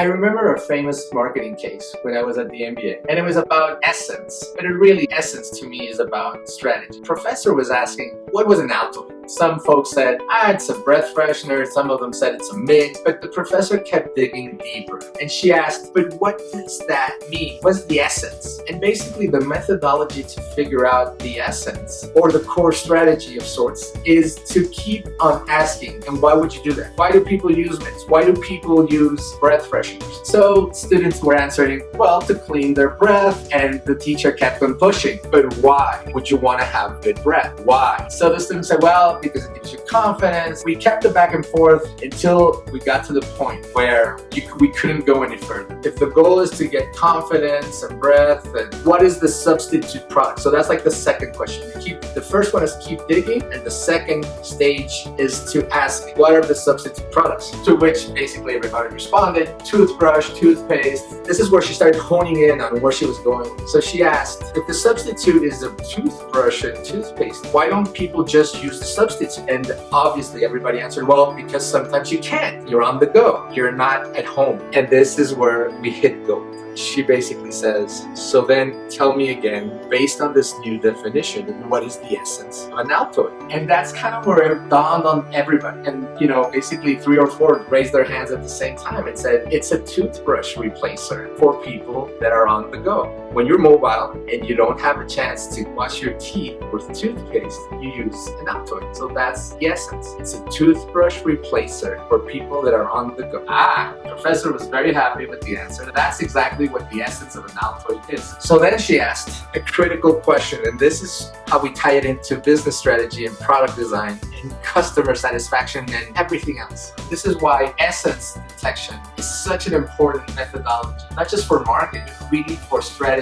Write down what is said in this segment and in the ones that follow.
I remember a famous marketing case when I was at the MBA, and it was about essence. But essence to me is about strategy. Professor was asking, what was an Altoid? Some folks said, it's a breath freshener. Some of them said it's a mint. But the professor kept digging deeper. And she asked, but what does that mean? What's the essence? And basically the methodology to figure out the essence, or the core strategy of sorts, is to keep on asking. And why would you do that? Why do people use mints? Why do people use breath fresheners? So students were answering, well, to clean their breath. And the teacher kept on pushing. But why would you want to have good breath? Why? So the student said, well, because it gives you confidence. We kept it back and forth until we got to the point where we couldn't go any further. If the goal is to get confidence and breath, then what is the substitute product? So that's like the second question. The first one is keep digging, and the second stage is to ask, what are the substitute products? To which basically everybody responded, toothbrush, toothpaste. This is where she started honing in on where she was going. So she asked, if the substitute is a toothbrush and toothpaste, why don't people just use the substitute? And obviously everybody answered, well, because sometimes you can't. You're on the go. You're not at home. And this is where we hit gold. She basically says, so then tell me again, based on this new definition, what is the essence of an Altoid? And that's kind of where it dawned on everybody. And, basically 3 or 4 raised their hands at the same time and said, it's a toothbrush replacer for people that are on the go. When you're mobile and you don't have a chance to wash your teeth with toothpaste, you use an Altoid. So that's the essence. It's a toothbrush replacer for people that are on the go. The professor was very happy with the answer. That's exactly what the essence of an Altoid is. So then she asked a critical question, and this is how we tie it into business strategy and product design and customer satisfaction and everything else. This is why essence detection is such an important methodology, not just for marketing, but really for strategy.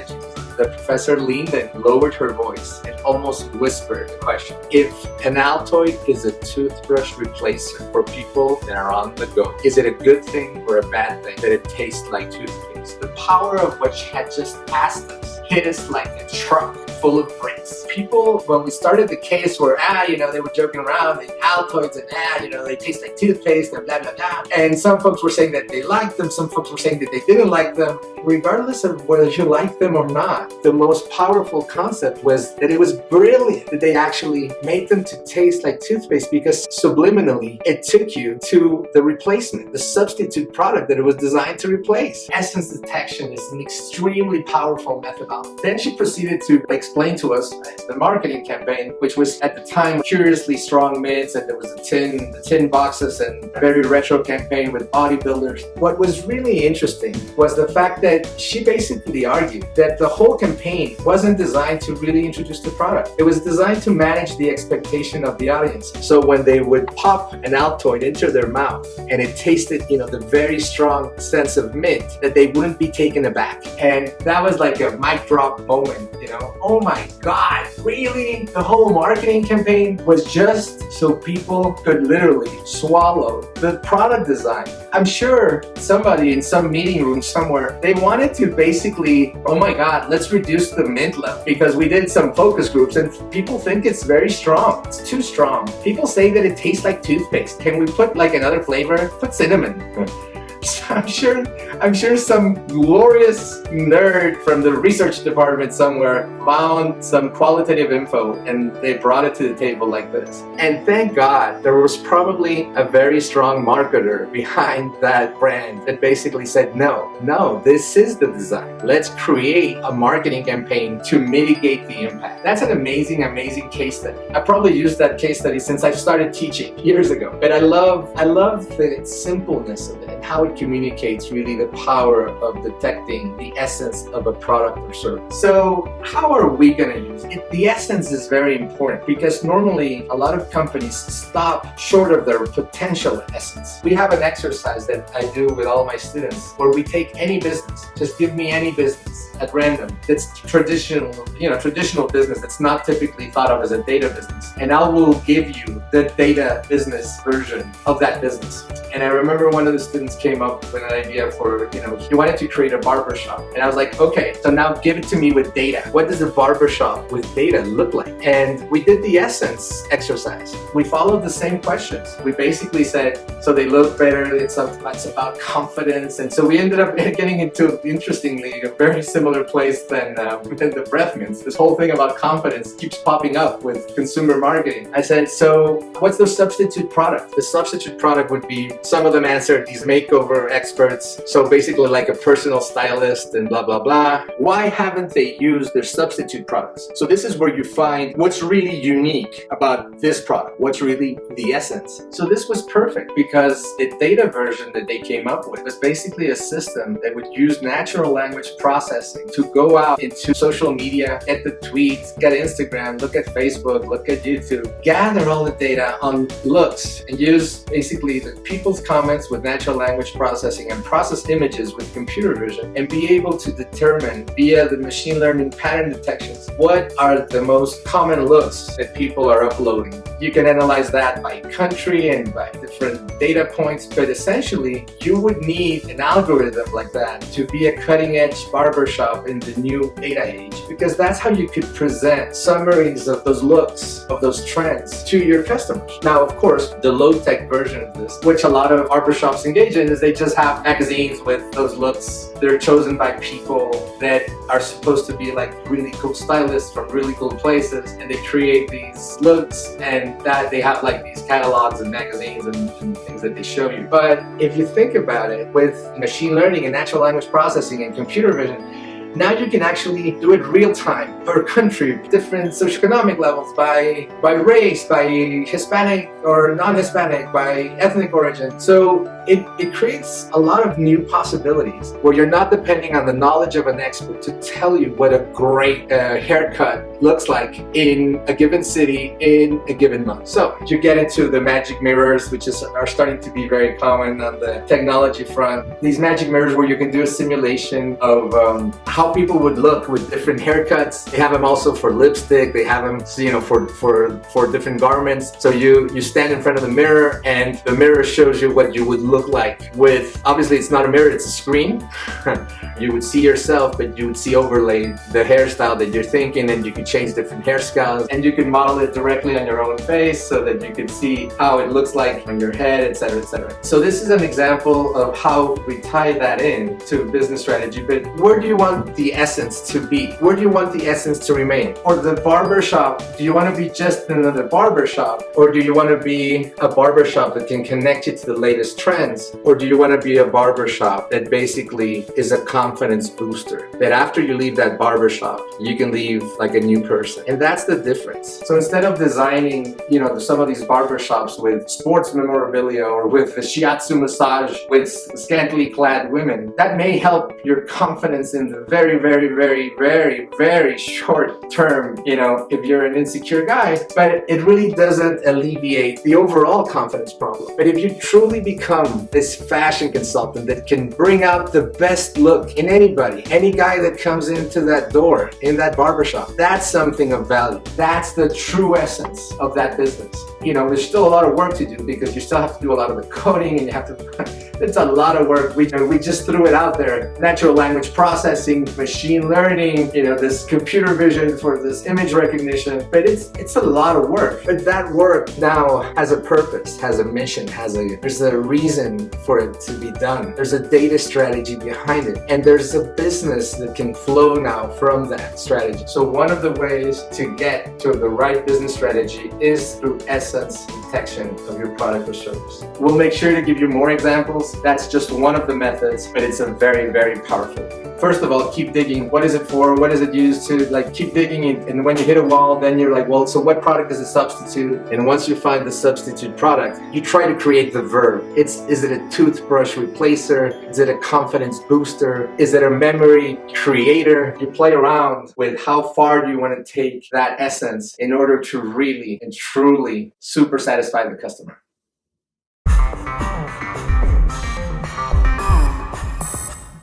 The professor leaned and lowered her voice and almost whispered the question. If an Altoid is a toothbrush replacer for people that are on the go, is it a good thing or a bad thing that it tastes like toothpaste? The power of what she had just asked us hit us like a truck full of bricks. People, when we started the case, were, they were joking around, the Altoids, and they taste like toothpaste, and blah, blah, blah. And some folks were saying that they liked them, some folks were saying that they didn't like them. Regardless of whether you like them or not, the most powerful concept was that it was brilliant that they actually made them to taste like toothpaste, because subliminally, it took you to the replacement, the substitute product that it was designed to replace. Essence detection is an extremely powerful methodology. Then she proceeded to explain to us the marketing campaign, which was at the time curiously strong mints, and there was the tin boxes, and a very retro campaign with bodybuilders. What was really interesting was the fact that she basically argued that the whole campaign wasn't designed to really introduce the product. It was designed to manage the expectation of the audience. So when they would pop an Altoid into their mouth and it tasted, the very strong sense of mint, that they wouldn't be taken aback. And that was like a mic drop moment, Oh my God, really? The whole marketing campaign was just so people could literally swallow the product design. I'm sure somebody in some meeting room somewhere, they wanted to basically, oh my God, let's reduce the mint level, because we did some focus groups and people think it's very strong. It's too strong. People say that it tastes like toothpaste. Can we put like another flavor? Put cinnamon. I'm sure some glorious nerd from the research department somewhere found some qualitative info and they brought it to the table like this. And thank God there was probably a very strong marketer behind that brand that basically said, no, this is the design. Let's create a marketing campaign to mitigate the impact. That's an amazing, amazing case study. I probably used that case study since I started teaching years ago. But I love the simpleness of it and how it communicates really the power of detecting the essence of a product or service. So how are we going to use it? The essence is very important, because normally a lot of companies stop short of their potential essence. We have an exercise that I do with all my students where we take any business, just give me any business, at random that's traditional business that's not typically thought of as a data business, and I will give you the data business version of that business. And I remember one of the students came up with an idea for, he wanted to create a barber shop. And I was like, okay, so now give it to me with data. What does a barber shop with data look like? And we did the essence exercise. We followed the same questions. We basically said, so they look better, it's about confidence. And so we ended up getting into, interestingly, a very similar place than the breath mints. This whole thing about confidence keeps popping up with consumer marketing. I said, so what's the substitute product? The substitute product would be, some of them answered, these makeover experts. So basically like a personal stylist and blah, blah, blah. Why haven't they used their substitute products? So this is where you find what's really unique about this product, what's really the essence. So this was perfect because the data version that they came up with was basically a system that would use natural language processing to go out into social media, get the tweets, get Instagram, look at Facebook, look at YouTube, gather all the data on looks and use basically the people's comments with natural language processing and process images with computer vision and be able to determine via the machine learning pattern detections what are the most common looks that people are uploading. You can analyze that by country and by different data points, but essentially you would need an algorithm like that to be a cutting-edge barbershop in the new data age, because that's how you could present summaries of those looks, of those trends to your customers. Now, of course, the low-tech version of this, which a lot of barbershops engage in, is they just have magazines with those looks. They're chosen by people that are supposed to be like really cool stylists from really cool places, and they create these looks, and that they have like these catalogs and magazines and things that they show you. But if you think about it, with machine learning and natural language processing and computer vision, now you can actually do it real time per country, different socioeconomic levels, by race, by Hispanic or non-Hispanic, by ethnic origin. So it creates a lot of new possibilities where you're not depending on the knowledge of an expert to tell you what a great haircut looks like in a given city in a given month. So you get into the magic mirrors, which are starting to be very common on the technology front. These magic mirrors where you can do a simulation of how people would look with different haircuts. They have them also for lipstick. They have them, for different garments. So you stand in front of the mirror, and the mirror shows you what you would look like with, obviously it's not a mirror, it's a screen. You would see yourself, but you would see overlaid the hairstyle that you're thinking, and you could change different hairstyles, and you can model it directly on your own face so that you can see how it looks like on your head, etc., etc. So this is an example of how we tie that in to business strategy. But where do you want the essence to be? Where do you want the essence to remain? Or the barbershop, do you want to be just another barbershop? Or do you want to be a barbershop that can connect you to the latest trends? Or do you want to be a barbershop that basically is a confidence booster? That after you leave that barbershop, you can leave like a new person. And that's the difference. So instead of designing, some of these barbershops with sports memorabilia or with the shiatsu massage with scantily clad women, that may help your confidence in the very, very, very, very, very short term, if you're an insecure guy, but it really doesn't alleviate the overall confidence problem. But if you truly become this fashion consultant that can bring out the best look in anybody, any guy that comes into that door, in that barbershop, that's something of value. That's the true essence of that business. There's still a lot of work to do because you still have to do a lot of the coding, and you have to, it's a lot of work. We just threw it out there. Natural language processing, machine learning, this computer vision for this image recognition, but it's a lot of work. But that work now has a purpose, has a mission, there's a reason for it to be done. There's a data strategy behind it, and there's a business that can flow now from that strategy. So one of the ways to get to the right business strategy is through essence detection of your product or service. We'll make sure to give you more examples. That's just one of the methods, but it's a very, very powerful one. First of all, keep digging. What is it for? What is it used to? Keep digging, and when you hit a wall, then you're like, well, so what product is a substitute? And once you find the substitute product, you try to create the verb. Is it a toothbrush replacer? Is it a confidence booster? Is it a memory creator? You play around with how far do you want to take that essence in order to really and truly super satisfy the customer.